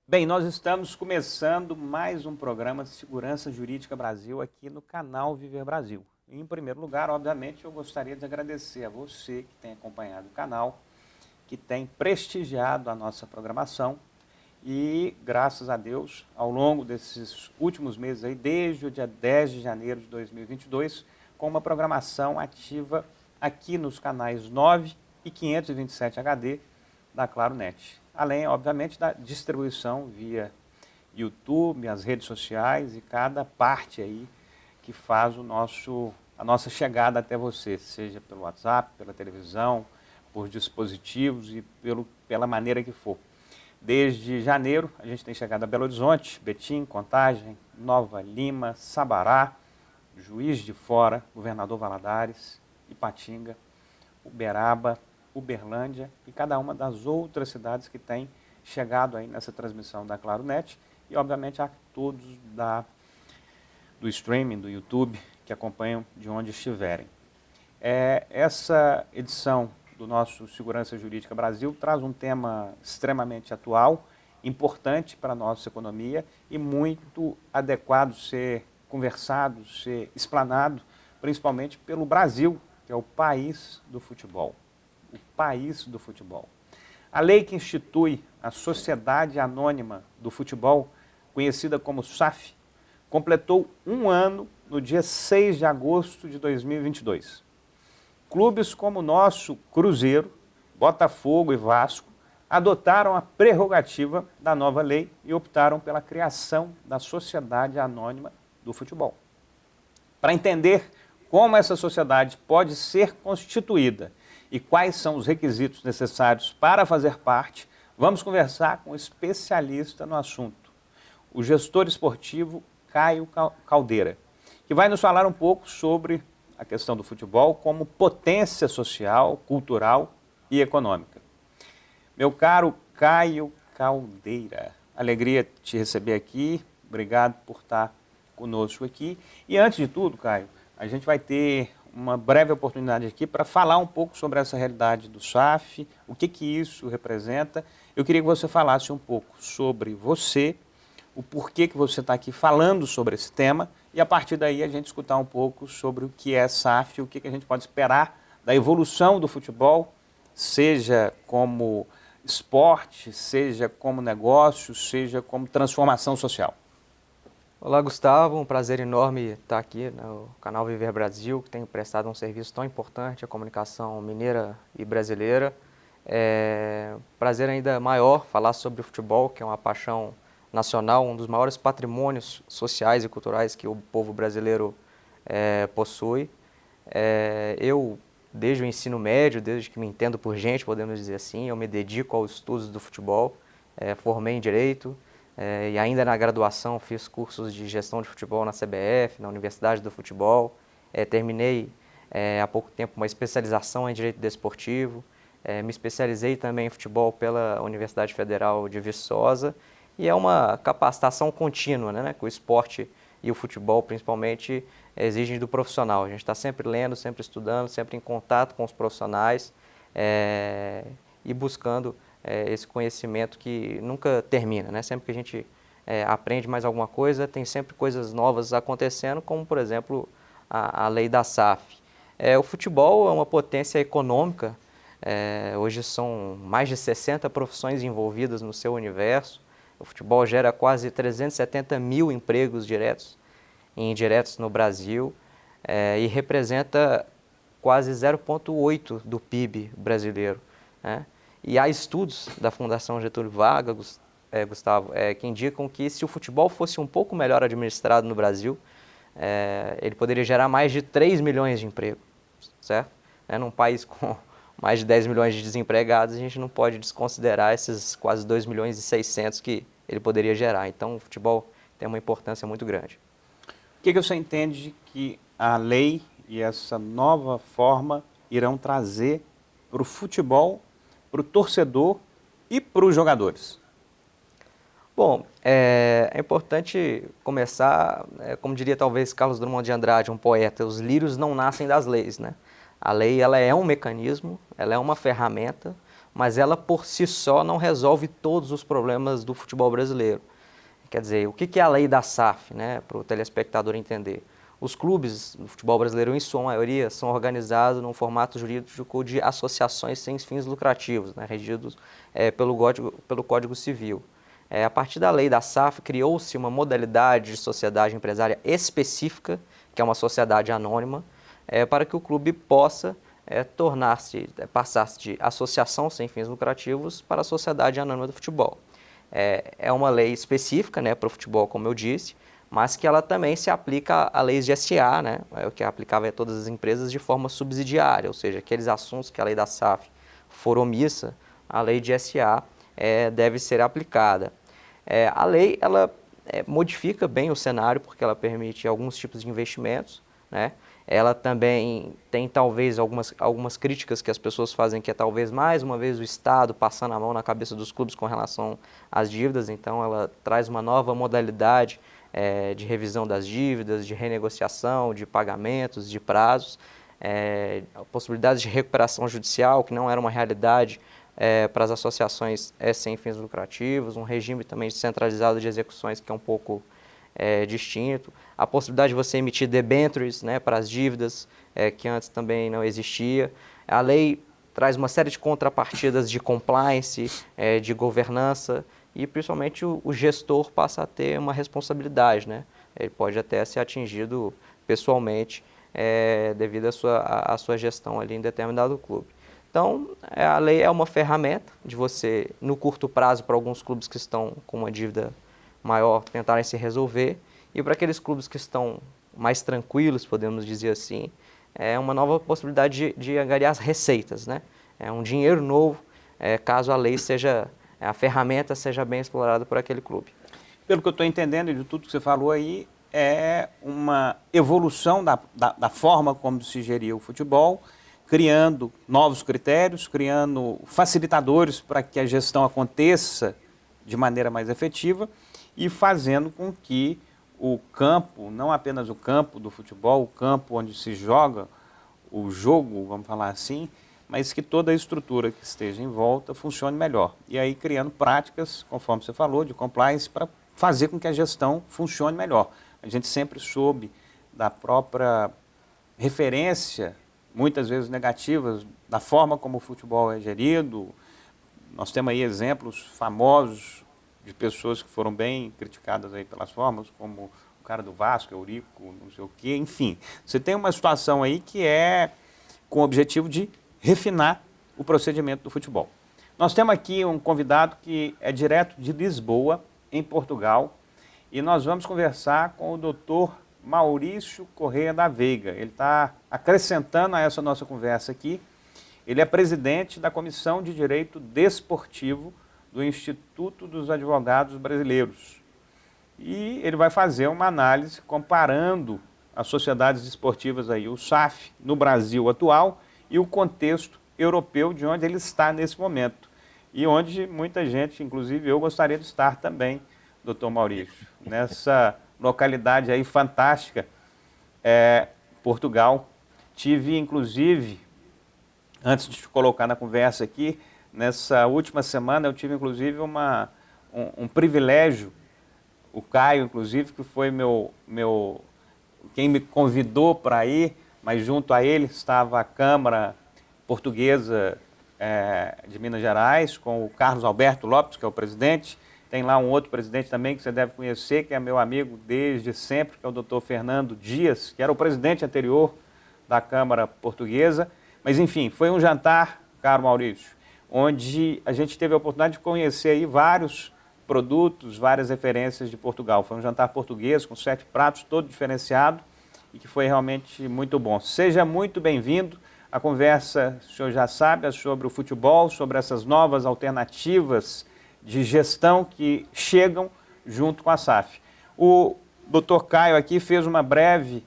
Bem, nós estamos começando mais um programa de Segurança Jurídica Brasil aqui no canal Viver Brasil. Em primeiro lugar, obviamente, eu gostaria de agradecer a você que tem acompanhado o canal, que tem prestigiado a nossa programação e, graças a Deus, ao longo desses últimos meses, aí, desde o dia 10 de janeiro de 2022, com uma programação ativa aqui nos canais 9 e 527 HD da Claro Net. Além, obviamente, da distribuição via YouTube, as redes sociais e cada parte aí que faz a nossa chegada até você, seja pelo WhatsApp, pela televisão, por dispositivos e pela maneira que for. Desde janeiro, a gente tem chegado a Belo Horizonte, Betim, Contagem, Nova Lima, Sabará, Juiz de Fora, Governador Valadares, Ipatinga, Uberaba, Uberlândia e cada uma das outras cidades que têm chegado aí nessa transmissão da Claro Net e, obviamente, a todos do streaming, do YouTube, que acompanham de onde estiverem. Essa edição do nosso Segurança Jurídica Brasil traz um tema extremamente atual, importante para a nossa economia e muito adequado ser conversado, ser explanado, principalmente pelo Brasil, que é o país do futebol. O país do futebol. A lei que institui a Sociedade Anônima do Futebol, conhecida como SAF, completou um ano no dia 6 de agosto de 2022. Clubes como o nosso Cruzeiro, Botafogo e Vasco adotaram a prerrogativa da nova lei e optaram pela criação da Sociedade Anônima do Futebol. Para entender como essa sociedade pode ser constituída e quais são os requisitos necessários para fazer parte, vamos conversar com um especialista no assunto, o gestor esportivo Caio Caldeira, que vai nos falar um pouco sobre a questão do futebol como potência social, cultural e econômica. Meu caro Caio Caldeira, alegria te receber aqui, obrigado por estar conosco aqui. E antes de tudo, Caio, a gente vai ter uma breve oportunidade aqui para falar um pouco sobre essa realidade do SAF, o que isso representa. Eu queria que você falasse um pouco sobre você, o porquê que você está aqui falando sobre esse tema e a partir daí a gente escutar um pouco sobre o que é SAF, o que a gente pode esperar da evolução do futebol, seja como esporte, seja como negócio, seja como transformação social. Olá, Gustavo, um prazer enorme estar aqui no canal Viver Brasil, que tem prestado um serviço tão importante à comunicação mineira e brasileira. Prazer ainda maior falar sobre o futebol, que é uma paixão nacional, um dos maiores patrimônios sociais e culturais que o povo brasileiro possui. Eu, desde o ensino médio, desde que me entendo por gente, podemos dizer assim, eu me dedico aos estudos do futebol, formei em Direito, e ainda na graduação fiz cursos de gestão de futebol na CBF, na Universidade do Futebol. Terminei há pouco tempo uma especialização em Direito Desportivo. Me especializei também em futebol pela Universidade Federal de Viçosa. E é uma capacitação contínua, né, que o esporte e o futebol principalmente exigem do profissional. A gente está sempre lendo, sempre estudando, sempre em contato com os profissionais e buscando esse conhecimento que nunca termina, né? Sempre que a gente aprende mais alguma coisa, tem sempre coisas novas acontecendo, como, por exemplo, a lei da SAF. O futebol é uma potência econômica, hoje são mais de 60 profissões envolvidas no seu universo. O futebol gera quase 370 mil empregos diretos e indiretos no Brasil e representa quase 0,8% do PIB brasileiro, né? E há estudos da Fundação Getúlio Vargas, Gustavo, que indicam que se o futebol fosse um pouco melhor administrado no Brasil, ele poderia gerar mais de 3 milhões de empregos, certo? Num país com mais de 10 milhões de desempregados, a gente não pode desconsiderar esses quase 2 milhões e 600 que ele poderia gerar. Então, o futebol tem uma importância muito grande. O que você entende que a lei e essa nova forma irão trazer para o futebol, para o torcedor e para os jogadores? Bom, é importante começar, como diria talvez Carlos Drummond de Andrade, um poeta, os lírios não nascem das leis, né? A lei ela é um mecanismo, ela é uma ferramenta, mas ela por si só não resolve todos os problemas do futebol brasileiro. Quer dizer, o que é a lei da SAF, né, para o telespectador entender? Os clubes do futebol brasileiro, em sua maioria, são organizados num formato jurídico de associações sem fins lucrativos, né, regidos pelo Código Civil. A partir da lei da SAF, criou-se uma modalidade de sociedade empresária específica, que é uma sociedade anônima, para que o clube possa passar-se de associação sem fins lucrativos para a sociedade anônima do futebol. É uma lei específica, né, para o futebol, como eu disse, mas que ela também se aplica a leis de SA, né, o que aplicava a todas as empresas de forma subsidiária, ou seja, aqueles assuntos que a lei da SAF for omissa, a lei de SA deve ser aplicada. A lei ela modifica bem o cenário porque ela permite alguns tipos de investimentos, né? Ela também tem talvez algumas críticas que as pessoas fazem, que é talvez mais uma vez o Estado passando a mão na cabeça dos clubes com relação às dívidas. Então ela traz uma nova modalidade de revisão das dívidas, de renegociação, de pagamentos, de prazos, possibilidades de recuperação judicial, que não era uma realidade para as associações sem fins lucrativos, um regime também centralizado de execuções que é um pouco distinto, a possibilidade de você emitir debêntures, né, para as dívidas, que antes também não existia. A lei traz uma série de contrapartidas de compliance, de governança, e principalmente o gestor passa a ter uma responsabilidade, né? Ele pode até ser atingido pessoalmente devido à sua gestão ali em determinado clube. Então, a lei é uma ferramenta de você, no curto prazo, para alguns clubes que estão com uma dívida maior, tentarem se resolver, e para aqueles clubes que estão mais tranquilos, podemos dizer assim, é uma nova possibilidade de angariar as receitas, né? É um dinheiro novo, caso a lei a ferramenta seja bem explorada por aquele clube. Pelo que eu estou entendendo de tudo que você falou aí, é uma evolução da forma como se geria o futebol, criando novos critérios, criando facilitadores para que a gestão aconteça de maneira mais efetiva e fazendo com que o campo, não apenas o campo do futebol, o campo onde se joga o jogo, vamos falar assim, mas que toda a estrutura que esteja em volta funcione melhor. E aí criando práticas, conforme você falou, de compliance, para fazer com que a gestão funcione melhor. A gente sempre soube da própria referência, muitas vezes negativas, da forma como o futebol é gerido. Nós temos aí exemplos famosos de pessoas que foram bem criticadas aí pelas formas, como o cara do Vasco, Eurico, não sei o quê, enfim. Você tem uma situação aí que é com o objetivo de refinar o procedimento do futebol. Nós temos aqui um convidado que é direto de Lisboa, em Portugal, e nós vamos conversar com o Dr. Maurício Correia da Veiga. Ele está acrescentando a essa nossa conversa aqui. Ele é presidente da Comissão de Direito Desportivo do Instituto dos Advogados Brasileiros. E ele vai fazer uma análise comparando as sociedades desportivas aí, o SAF, no Brasil atual e o contexto europeu de onde ele está nesse momento. E onde muita gente, inclusive eu, gostaria de estar também, doutor Maurício, nessa localidade aí fantástica, Portugal. Tive, inclusive, antes de te colocar na conversa aqui, nessa última semana eu tive, inclusive, um privilégio, o Caio, inclusive, que foi quem me convidou para ir, mas junto a ele estava a Câmara Portuguesa de Minas Gerais, com o Carlos Alberto Lopes, que é o presidente. Tem lá um outro presidente também que você deve conhecer, que é meu amigo desde sempre, que é o doutor Fernando Dias, que era o presidente anterior da Câmara Portuguesa. Mas, enfim, foi um jantar, caro Maurício, onde a gente teve a oportunidade de conhecer aí vários produtos, várias referências de Portugal. Foi um jantar português com 7 pratos, todo diferenciado, e que foi realmente muito bom. Seja muito bem-vindo. A conversa, o senhor já sabe, é sobre o futebol, sobre essas novas alternativas de gestão que chegam junto com a SAF. O doutor Caio aqui fez uma breve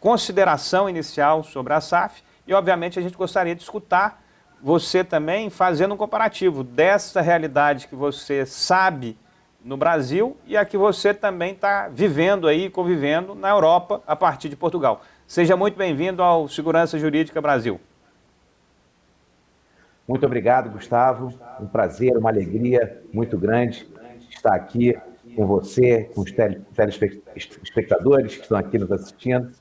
consideração inicial sobre a SAF e, obviamente, a gente gostaria de escutar você também fazendo um comparativo dessa realidade que você sabe no Brasil e a que você também está vivendo aí, convivendo na Europa a partir de Portugal. Seja muito bem-vindo ao Segurança Jurídica Brasil. Muito obrigado, Gustavo. Um prazer, uma alegria muito grande estar aqui com você, com os telespectadores que estão aqui nos assistindo.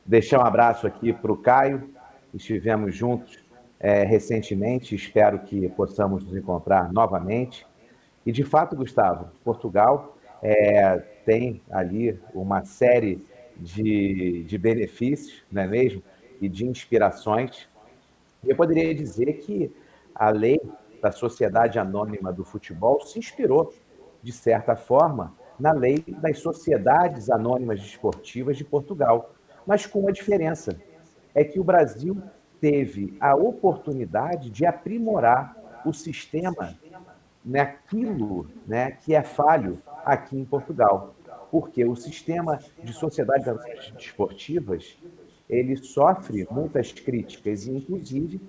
Deixar um abraço aqui para o Caio. Estivemos juntos recentemente, espero que possamos nos encontrar novamente. E, de fato, Gustavo, Portugal tem ali uma série de benefícios, não é mesmo? E de inspirações. Eu poderia dizer que a lei da Sociedade Anônima do Futebol se inspirou, de certa forma, na lei das Sociedades Anônimas Desportivas de Portugal, mas com uma diferença, é que o Brasil teve a oportunidade de aprimorar o sistema naquilo, né, que é falho aqui em Portugal. Porque o sistema de sociedades anônimas desportivas, ele sofre muitas críticas, e inclusive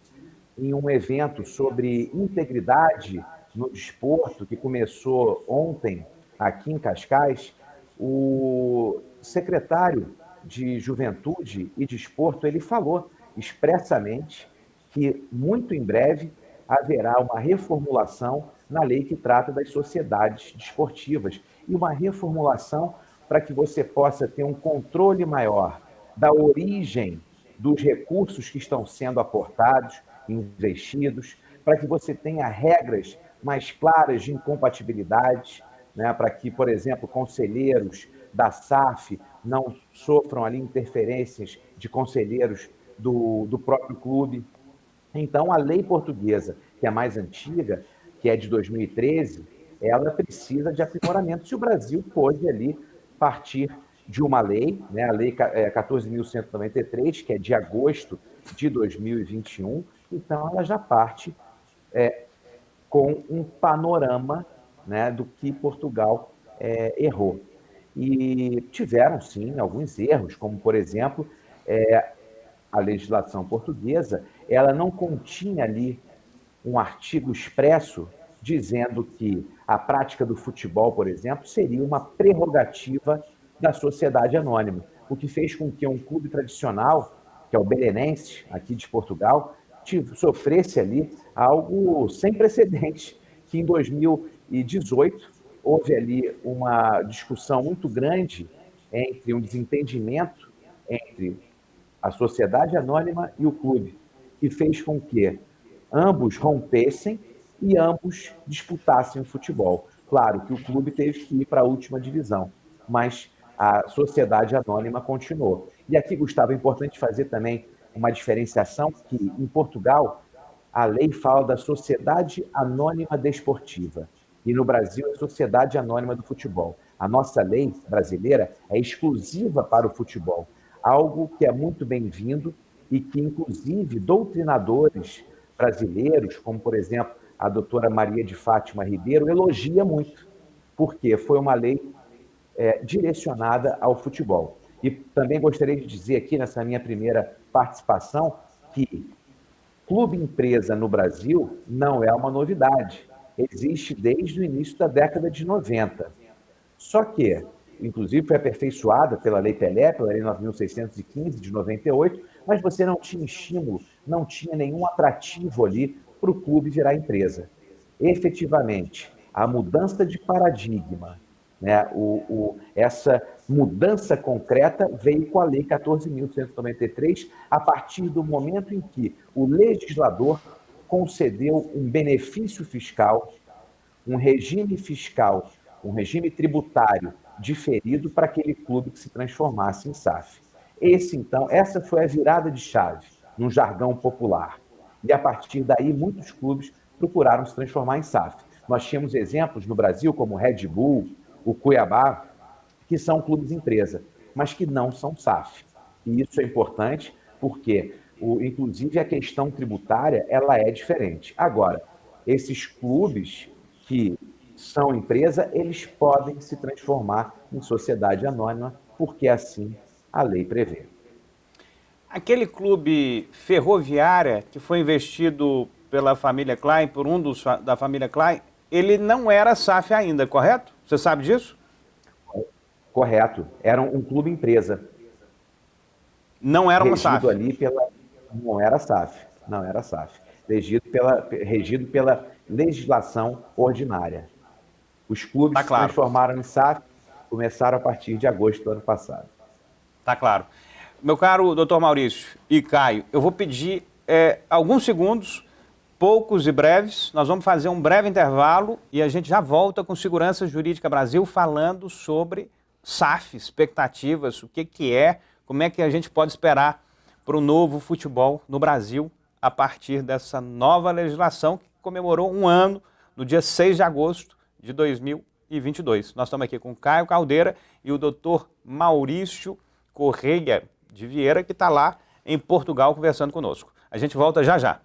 em um evento sobre integridade no desporto, que começou ontem aqui em Cascais, o secretário de Juventude e Desporto, ele falou expressamente que muito em breve haverá uma reformulação na lei que trata das sociedades desportivas, e uma reformulação para que você possa ter um controle maior da origem dos recursos que estão sendo aportados, investidos, para que você tenha regras mais claras de incompatibilidade, né, para que, por exemplo, conselheiros da SAF não sofram ali interferências de conselheiros do próprio clube. Então, a lei portuguesa, que é mais antiga, que é de 2013, ela precisa de aprimoramento. Se o Brasil pôde ali partir de uma lei, né, a Lei 14.193, que é de agosto de 2021, então ela já parte com um panorama, né, do que Portugal errou. E tiveram, sim, alguns erros, como, por exemplo, a legislação portuguesa, ela não continha ali um artigo expresso dizendo que a prática do futebol, por exemplo, seria uma prerrogativa da sociedade anônima, o que fez com que um clube tradicional, que é o Belenenses, aqui de Portugal, sofresse ali algo sem precedentes, que em 2018 houve ali uma discussão muito grande entre um desentendimento entre a sociedade anônima e o clube, que fez com que ambos rompessem e ambos disputassem o futebol. Claro que o clube teve que ir para a última divisão, mas a sociedade anônima continuou. E aqui, Gustavo, é importante fazer também uma diferenciação que, em Portugal, a lei fala da Sociedade Anônima Desportiva, e no Brasil é Sociedade Anônima do Futebol. A nossa lei brasileira é exclusiva para o futebol, algo que é muito bem-vindo e que, inclusive, doutrinadores brasileiros, como, por exemplo, a doutora Maria de Fátima Ribeiro, elogia muito, porque foi uma lei direcionada ao futebol. E também gostaria de dizer aqui, nessa minha primeira participação, que clube-empresa no Brasil não é uma novidade. Existe desde o início da década de 90. Só que, inclusive, foi aperfeiçoada pela Lei Pelé, pela Lei 9.615 de 98, mas você não tinha estímulo, não tinha nenhum atrativo ali para o clube virar empresa. Efetivamente, a mudança de paradigma, né, essa mudança concreta veio com a Lei 14.193, a partir do momento em que o legislador concedeu um benefício fiscal, um regime fiscal, um regime tributário diferido para aquele clube que se transformasse em SAF. Essa foi a virada de chave, num jargão popular. E a partir daí, muitos clubes procuraram se transformar em SAF. Nós tínhamos exemplos no Brasil, como o Red Bull, o Cuiabá, que são clubes empresa, mas que não são SAF. E isso é importante porque, inclusive, a questão tributária ela é diferente. Agora, esses clubes que são empresa, eles podem se transformar em sociedade anônima, porque assim a lei prevê. Aquele clube Ferroviária, que foi investido pela família Klein, por da família Klein, ele não era SAF ainda, correto? Você sabe disso? Correto. Era um clube empresa. Não era uma SAF? Ali pela... Não era SAF. Não era SAF. regido pela legislação ordinária. Os clubes se claro. transformaram em SAF, começaram a partir de agosto do ano passado. Tá claro. Meu caro doutor Maurício e Caio, eu vou pedir alguns segundos, poucos e breves. Nós vamos fazer um breve intervalo e a gente já volta com Segurança Jurídica Brasil falando sobre SAF, expectativas, o que é, como é que a gente pode esperar para o novo futebol no Brasil a partir dessa nova legislação que comemorou um ano no dia 6 de agosto de 2022. Nós estamos aqui com o Caio Caldeira e o doutor Maurício Correia de Vieira, que está lá em Portugal conversando conosco. A gente volta já já.